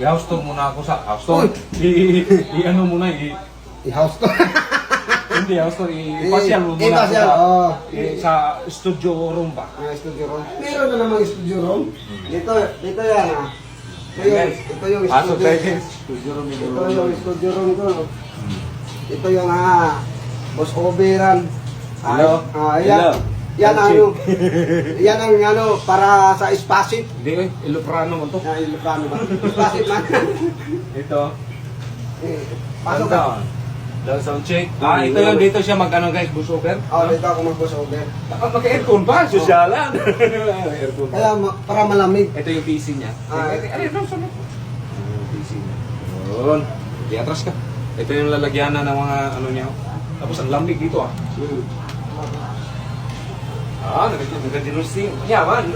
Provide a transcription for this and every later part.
I-house tour muna ako sa house tour. I-ano muna, I-house to. hindi house tour, i-pasyal mo muna ako I-pasyal, oo. sa studio room ba? Studio room. Meron na namang studio room. Dito yan ah. Ito yung Pasok studio. tayo din. Studio room Ito yung studio room ko. Ito yung boss overan. Hello? Ayan. Yan ang yan ang ano para sa spaceship. Hindi Iloprano mo to. Iloprano ba? Spaceship man. Ito. Pasok Pasok ka. Daw sound check. Ito yung dito siya mag-ano guys, bus over. Dito ako mag-boss over. Mag-aircon ba? Sosyalan. Aircon. Kaya para malamig. Ito yung PC niya. Ayun, sunod. Yung PC niya. Yun. Di atras ka. Ito yung lalagyanan ng mga ano niya. Tapos ang lamig dito ah. Nagka-generosity. Yaman.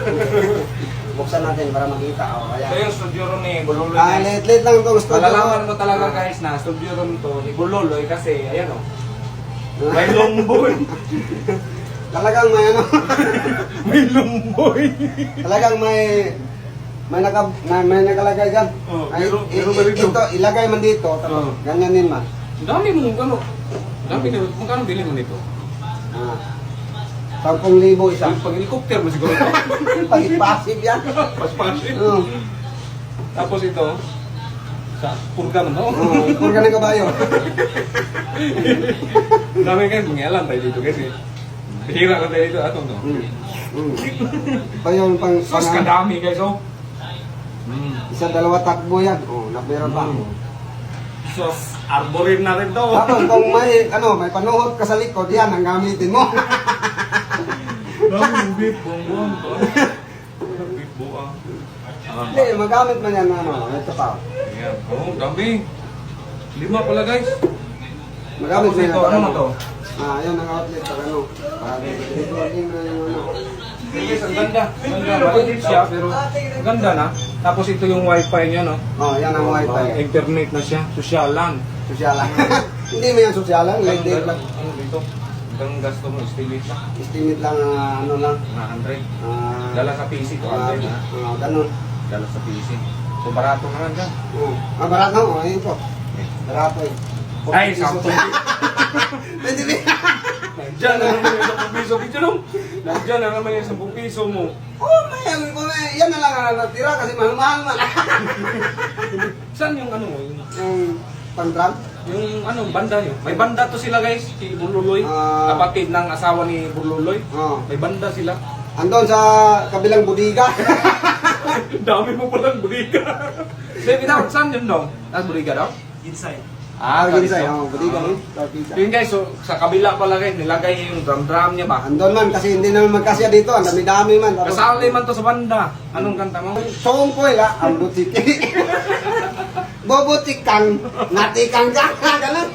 Buksan natin para makita. Ito yung studio room ni Bululoy. Late lang itong studio. Malalaman mo talaga guys na studio room to ni Bululoy kasi ayan o. May lumboy. Talagang may ano. May lumboy. Talagang may nakalagay dyan. Meron ba dito? Ito, ilagay man dito. Ganyan din man. Dami mo ano. Dami na. Magkano bilhin mo nito? 10,000 isa. Pag helicopter mo siguro. Pag-passive yan. Paspasin. Oo. Tapos ito. Sa purga mo, no? Purga ng kabayo. Dami kayo, mangialam tayo dito kasi. Hira ka tayo dito, ato, no? Ito yung pang... Sus, kadami guys, oh. Isa, dalawa takbo yan. Meron pa. Sus, arborin na rin daw. Tapos kung may panuhot ka sa likod, yan ang gamitin mo. Dami, beef, bongbong. Beef, buang. Hindi, magamit man yan. Ito pa. Ayan, oh, dami. 5 pala guys. Magamit Tapos man ito, yan. ano to? Yan ang outlet. Para recording na yung ano. Guys, ang ganda. Ganda, maliit siya, pero ganda na. Tapos ito yung wifi niya, no? Yan ang wifi. Internet na siya, sosyalan. Sosyalan. Hindi mo yan sosyalan. Late lang. Ano dito? Ang gasto mo, estimate lang. Estimate lang, ano lang. Na 100. Dala sa PC, 200 na. Ganun. Dala sa PC. So, barato naman dyan. Barato na. Ayun po. Barato eh. Ay, 10 Pwede rin. Nandiyan na naman yung 10 piso. Dito nung. Nandiyan na naman yung 10 piso mo. Yan na lang ang natira kasi mahal-mahal man. Saan yung ano mo? Yung pang-drum? Yung ano, banda nyo. May banda to sila guys, si Bululoy. Kapatid ng asawa ni Bululoy. May banda sila. Andon sa kabilang budiga. Dami mo palang buliga. Baby daw, saan yun daw? Nasa buliga daw? Inside. Inside. Budiga mo. Yun guys, so sa kabila pala guys, nilagay niya yung drum niya ba? Andon man kasi hindi naman magkasya dito. Ang dami-dami man. Kasali man to sa banda. Anong kanta mo? Song ko ang butiki. Bobutik kang, natikang ka. Ganun.